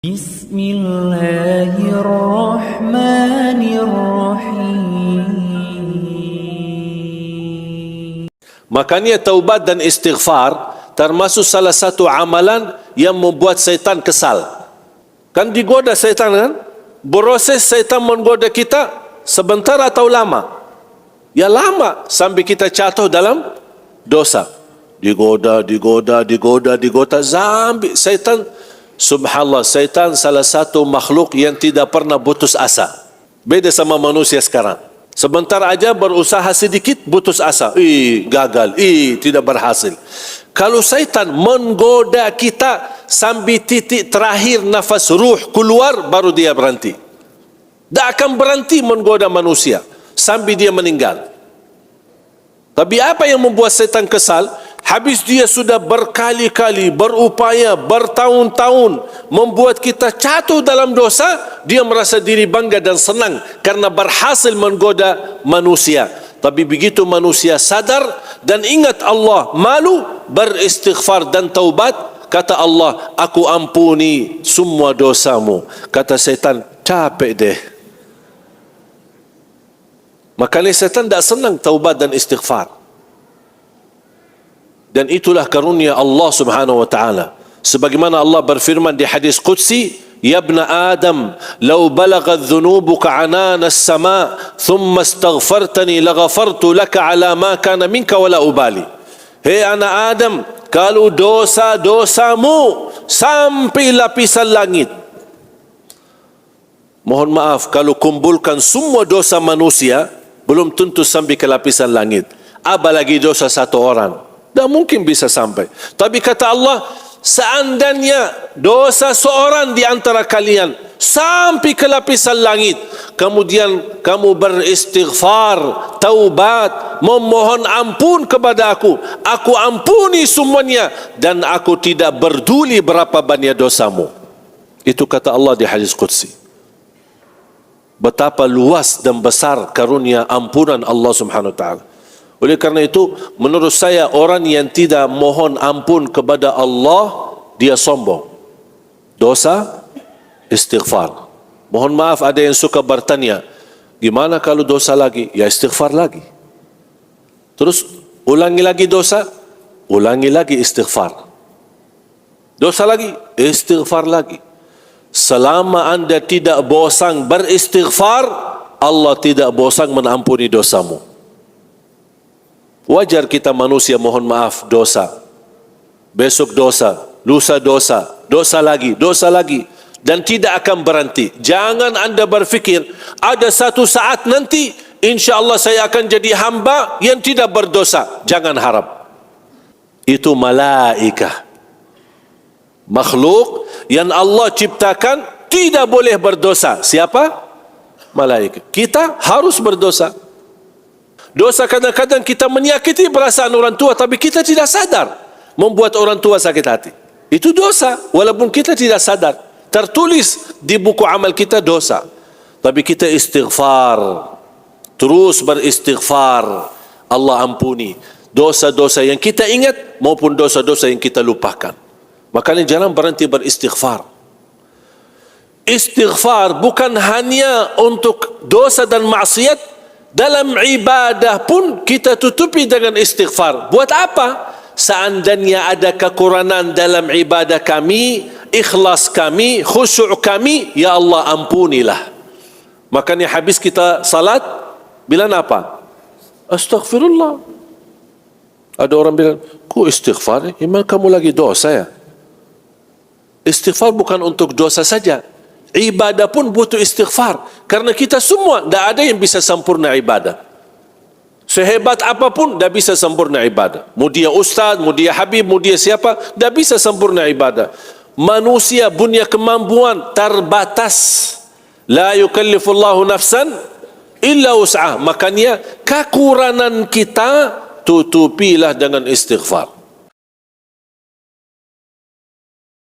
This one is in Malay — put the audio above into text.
Bismillahirrahmanirrahim. Makanya taubat dan istighfar termasuk salah satu amalan yang membuat syaitan kesal. Kan digoda syaitan kan? Proses syaitan menggoda kita sebentar atau lama? Ya lama sampai kita jatuh dalam dosa. Digoda sampai syaitan, subhanallah, syaitan salah satu makhluk yang tidak pernah putus asa. Beda sama manusia sekarang. Sebentar aja berusaha sedikit putus asa. Gagal, tidak berhasil. Kalau syaitan menggoda kita sampai titik terakhir nafas ruh keluar, baru dia berhenti. Tak akan berhenti menggoda manusia sampai dia meninggal. Tapi apa yang membuat syaitan kesal? Habis dia sudah berkali-kali berupaya, bertahun-tahun membuat kita jatuh dalam dosa, dia merasa diri bangga dan senang karena berhasil menggoda manusia. Tapi begitu manusia sadar dan ingat Allah, malu, beristighfar dan taubat, kata Allah, aku ampuni semua dosamu. Kata syaitan, capek deh. Makanya syaitan tak senang taubat dan istighfar. Dan itulah karunia Allah subhanahu wa ta'ala. Sebagaimana Allah berfirman di hadis Qudsi, Ya ibna Adam, law balaghat dhunubuka anana as-sama, thumma astaghfartani laghafartu laka ala ma kana minka wala ubali. Hei anak Adam, kalau dosa-dosamu sampai lapisan langit. Mohon maaf, kalau kumpulkan semua dosa manusia, belum tentu sampai ke lapisan langit. Apalagi dosa satu orang. Tak mungkin bisa sampai. Tapi kata Allah, seandainya dosa seorang di antara kalian sampai ke lapisan langit, kemudian kamu beristighfar, taubat, memohon ampun kepada aku ampuni semuanya, dan aku tidak peduli berapa banyak dosamu. Itu kata Allah di hadis Qudsi. Betapa luas dan besar karunia ampunan Allah subhanahu wa ta'ala. Oleh kerana itu, menurut saya, orang yang tidak mohon ampun kepada Allah, dia sombong. Dosa, istighfar. Mohon maaf, ada yang suka bertanya, gimana kalau dosa lagi? Ya istighfar lagi. Terus ulangi lagi dosa, ulangi lagi istighfar. Dosa lagi, istighfar lagi. Selama anda tidak bosan beristighfar, Allah tidak bosan mengampuni dosamu. Wajar kita manusia mohon maaf dosa. Besok dosa, lusa dosa, dosa lagi, dan tidak akan berhenti. Jangan anda berfikir ada satu saat nanti insya-Allah saya akan jadi hamba yang tidak berdosa. Jangan harap. Itu malaikah, makhluk yang Allah ciptakan tidak boleh berdosa. Siapa? Malaikat. Kita harus berdosa. Dosa kadang-kadang kita menyakiti perasaan orang tua, tapi kita tidak sadar, membuat orang tua sakit hati. Itu dosa, walaupun kita tidak sadar. Tertulis di buku amal kita dosa. Tapi kita istighfar, terus beristighfar, Allah ampuni dosa-dosa yang kita ingat maupun dosa-dosa yang kita lupakan. Makanya jangan berhenti beristighfar. Istighfar bukan hanya untuk dosa dan maksiat. Dalam ibadah pun kita tutupi dengan istighfar. Buat apa? Seandainya ada kekurangan dalam ibadah kami, ikhlas kami, khusyuk kami, ya Allah ampunilah. Makanya habis kita salat, bilang apa? Astaghfirullah. Ada orang bilang, kok istighfar? Memang kamu lagi dosa ya? Istighfar bukan untuk dosa saja. Ibadah pun butuh istighfar. Karena kita semua, tidak ada yang bisa sempurna ibadah. Sehebat apapun, tidak bisa sempurna ibadah. Mau dia ustaz, mau dia habib, mau dia siapa, tidak bisa sempurna ibadah. Manusia punya kemampuan terbatas. La yukallifullahu nafsan illa wus'ah. Makanya kekurangan kita tutupilah dengan istighfar.